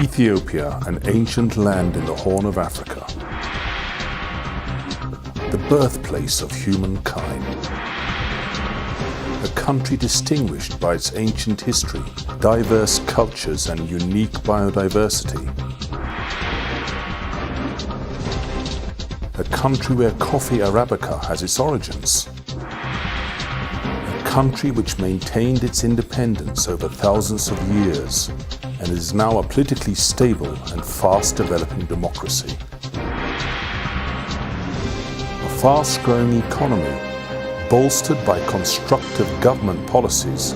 Ethiopia, an ancient land in the Horn of Africa, the birthplace of humankind, a country distinguished by its ancient history, diverse cultures and unique biodiversity, a country where coffee Arabica has its origins, a country which maintained its independence over thousands of years and is now a politically stable and fast-developing democracy. A fast-growing economy bolstered by constructive government policies.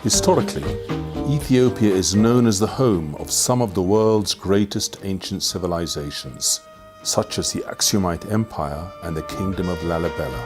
Historically, Ethiopia is known as the home of some of the world's greatest ancient civilizations, such as the Aksumite Empire and the Kingdom of Lalibela.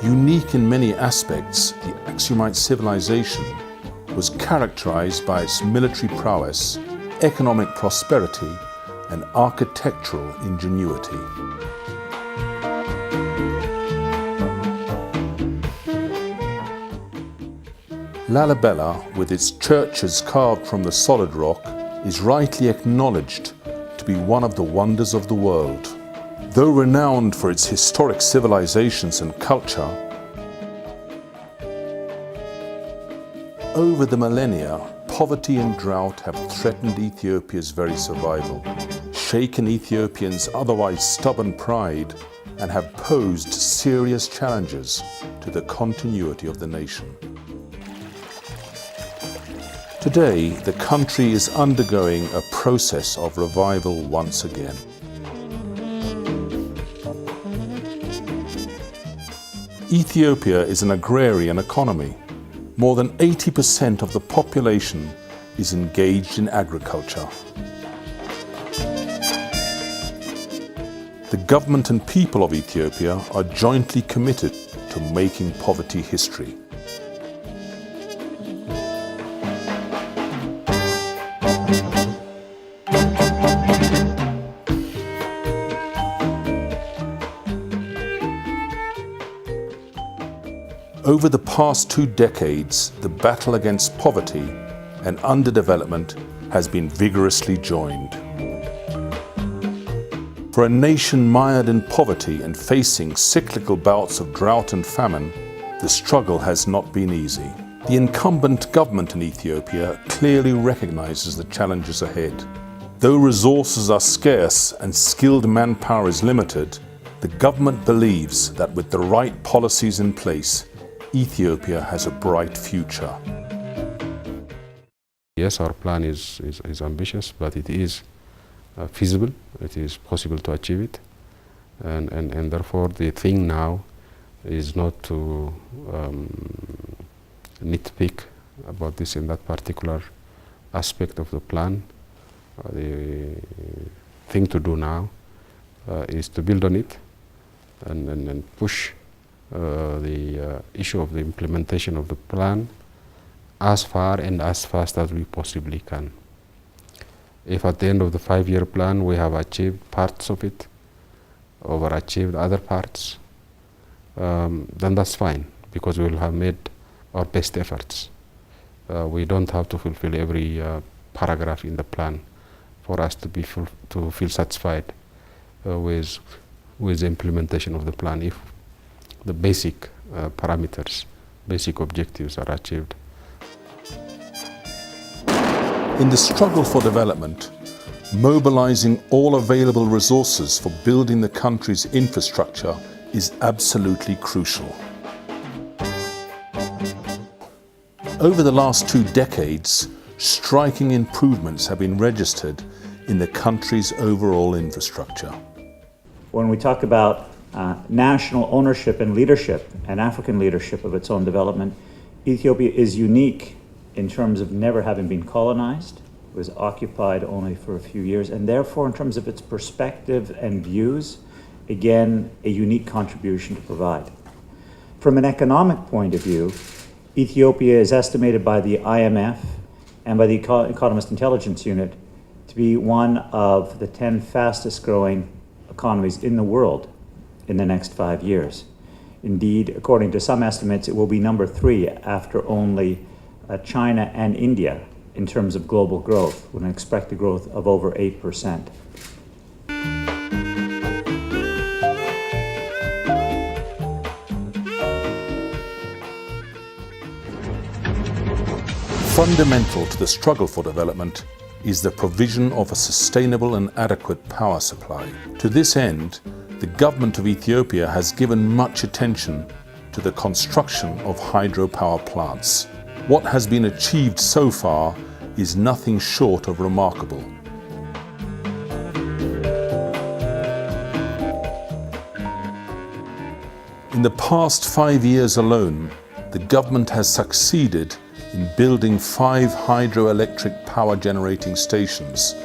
Unique in many aspects, the Aksumite civilization was characterized by its military prowess, economic prosperity, and architectural ingenuity. Lalibela, with its churches carved from the solid rock, is rightly acknowledged to be one of the wonders of the world. Though renowned for its historic civilizations and culture, over the millennia, poverty and drought have threatened Ethiopia's very survival, shaken Ethiopians' otherwise stubborn pride, and have posed serious challenges to the continuity of the nation. Today, the country is undergoing a process of revival once again. Ethiopia is an agrarian economy. More than 80% of the population is engaged in agriculture. The government and people of Ethiopia are jointly committed to making poverty history. Over the past 2 decades, the battle against poverty and underdevelopment has been vigorously joined. For a nation mired in poverty and facing cyclical bouts of drought and famine, the struggle has not been easy. The incumbent government in Ethiopia clearly recognizes the challenges ahead. Though resources are scarce and skilled manpower is limited, the government believes that with the right policies in place, Ethiopia has a bright future. Yes, our plan is ambitious, but it is feasible. It is possible to achieve it. And therefore the thing now is not to nitpick about this and that particular aspect of the plan. The thing to do now is to build on it and push the issue of the implementation of the plan as far and as fast as we possibly can. If at the end of the 5-year plan we have achieved parts of it, overachieved other parts, then that's fine, because we will have made our best efforts. We don't have to fulfill every paragraph in the plan for us to feel satisfied with the implementation of the plan, if the basic parameters, basic objectives are achieved. In the struggle for development, mobilizing all available resources for building the country's infrastructure is absolutely crucial. Over the last 2 decades, striking improvements have been registered in the country's overall infrastructure. When we talk about national ownership and leadership and African leadership of its own development, Ethiopia is unique in terms of never having been colonized. It was occupied only for a few years, and therefore in terms of its perspective and views, again, a unique contribution to provide. From an economic point of view, Ethiopia is estimated by the IMF and by the Economist Intelligence Unit to be one of the 10 fastest growing economies in the world in the next 5 years. Indeed, according to some estimates, it will be number 3 after only China and India in terms of global growth, with an expected growth of over 8%. Fundamental to the struggle for development is the provision of a sustainable and adequate power supply. To this end, the government of Ethiopia has given much attention to the construction of hydropower plants. What has been achieved so far is nothing short of remarkable. In the past 5 years alone, the government has succeeded in building 5 hydroelectric power generating stations.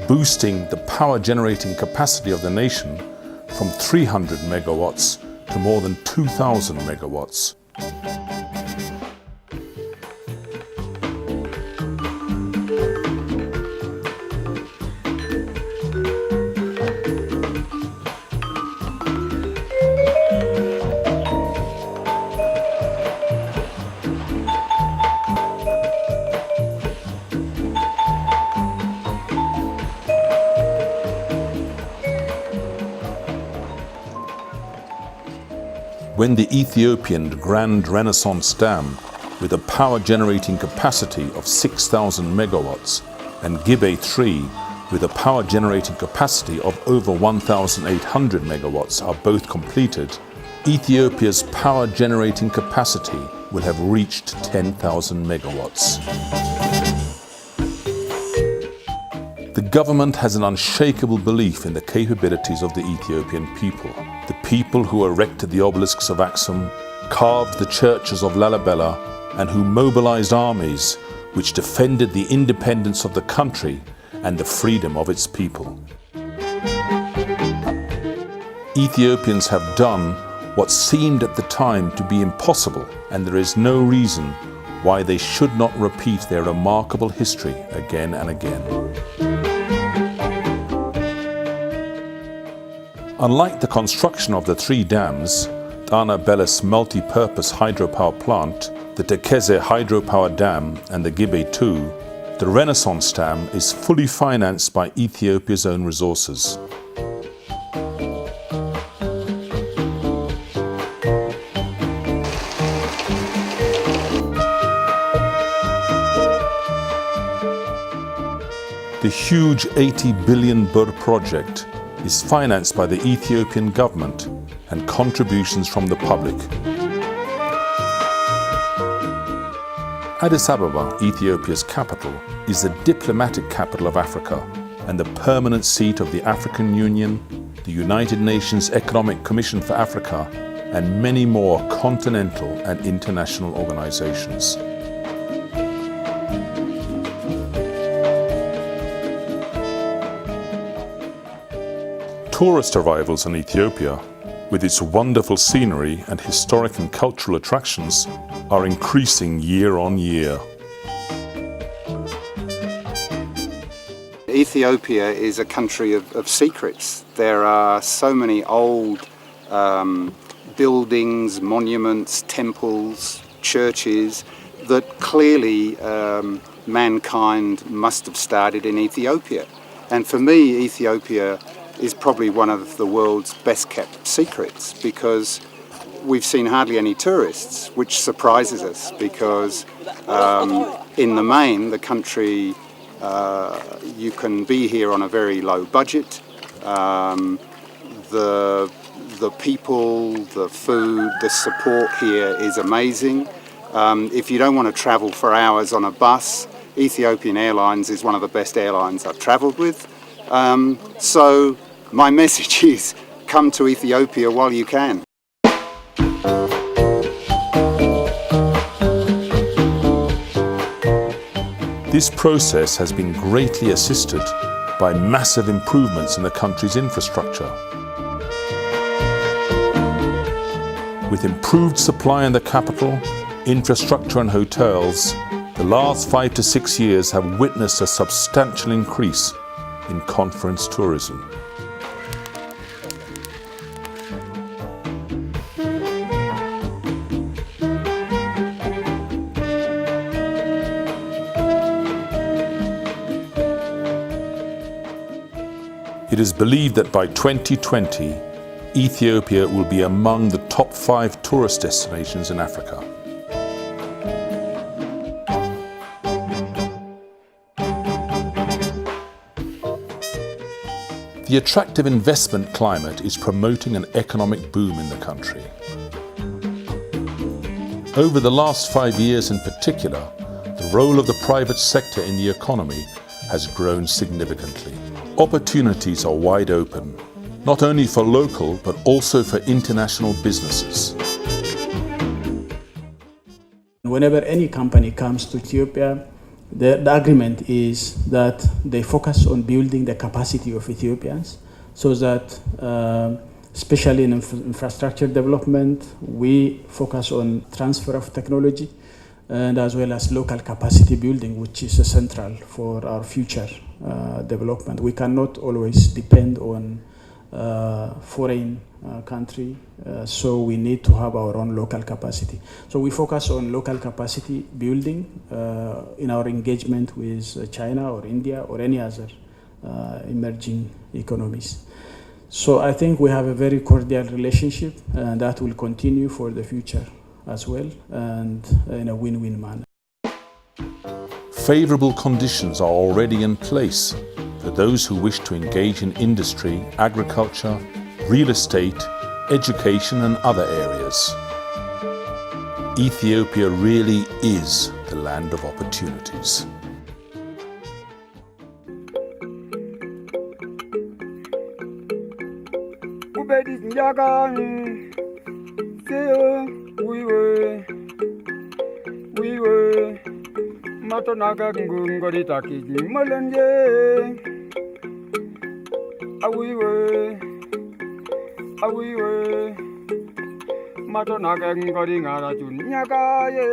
Boosting the power generating capacity of the nation from 300 megawatts to more than 2,000 megawatts. When the Ethiopian Grand Renaissance Dam, with a power generating capacity of 6,000 megawatts, and Gibe 3, with a power generating capacity of over 1,800 megawatts, are both completed, Ethiopia's power generating capacity will have reached 10,000 megawatts. The government has an unshakable belief in the capabilities of the Ethiopian people. The people who erected the obelisks of Axum, carved the churches of Lalibela, and who mobilized armies which defended the independence of the country and the freedom of its people. Ethiopians have done what seemed at the time to be impossible, and there is no reason why they should not repeat their remarkable history again and again. Unlike the construction of the 3 dams, Dana Bellis multi-purpose hydropower plant, the Tekeze hydropower dam and the Gibe 2, the Renaissance Dam is fully financed by Ethiopia's own resources. The huge 80 billion birr project is financed by the Ethiopian government and contributions from the public. Addis Ababa, Ethiopia's capital, is the diplomatic capital of Africa and the permanent seat of the African Union, the United Nations Economic Commission for Africa, and many more continental and international organizations. Tourist arrivals in Ethiopia, with its wonderful scenery and historic and cultural attractions, are increasing year on year. Ethiopia is a country of secrets. There are so many old buildings, monuments, temples, churches that clearly mankind must have started in Ethiopia. And for me, Ethiopia is probably one of the world's best kept secrets, because we've seen hardly any tourists, which surprises us, because in the main, the country, you can be here on a very low budget. The people, the food, the support here is amazing. If you don't want to travel for hours on a bus, Ethiopian Airlines is one of the best airlines I've travelled with. So my message is, come to Ethiopia while you can. This process has been greatly assisted by massive improvements in the country's infrastructure. With improved supply in the capital, infrastructure and hotels, the last 5 to 6 years have witnessed a substantial increase in conference tourism. It is believed that by 2020, Ethiopia will be among the top 5 tourist destinations in Africa. The attractive investment climate is promoting an economic boom in the country. Over the last 5 years in particular, the role of the private sector in the economy has grown significantly. Opportunities are wide open, not only for local but also for international businesses. Whenever any company comes to Ethiopia, the agreement is that they focus on building the capacity of Ethiopians so that, especially in infrastructure development, we focus on transfer of technology and as well as local capacity building, which is central for our future development. We cannot always depend on foreign country, so we need to have our own local capacity. So we focus on local capacity building in our engagement with China or India or any other emerging economies. So I think we have a very cordial relationship, and that will continue for the future as well, and in a win-win manner. Favorable conditions are already in place for those who wish to engage in industry, agriculture, real estate, education and other areas. Ethiopia really is the land of opportunities. Matonaga ngungori takiji malanje awiwe matonaga ngori ngara junya gaye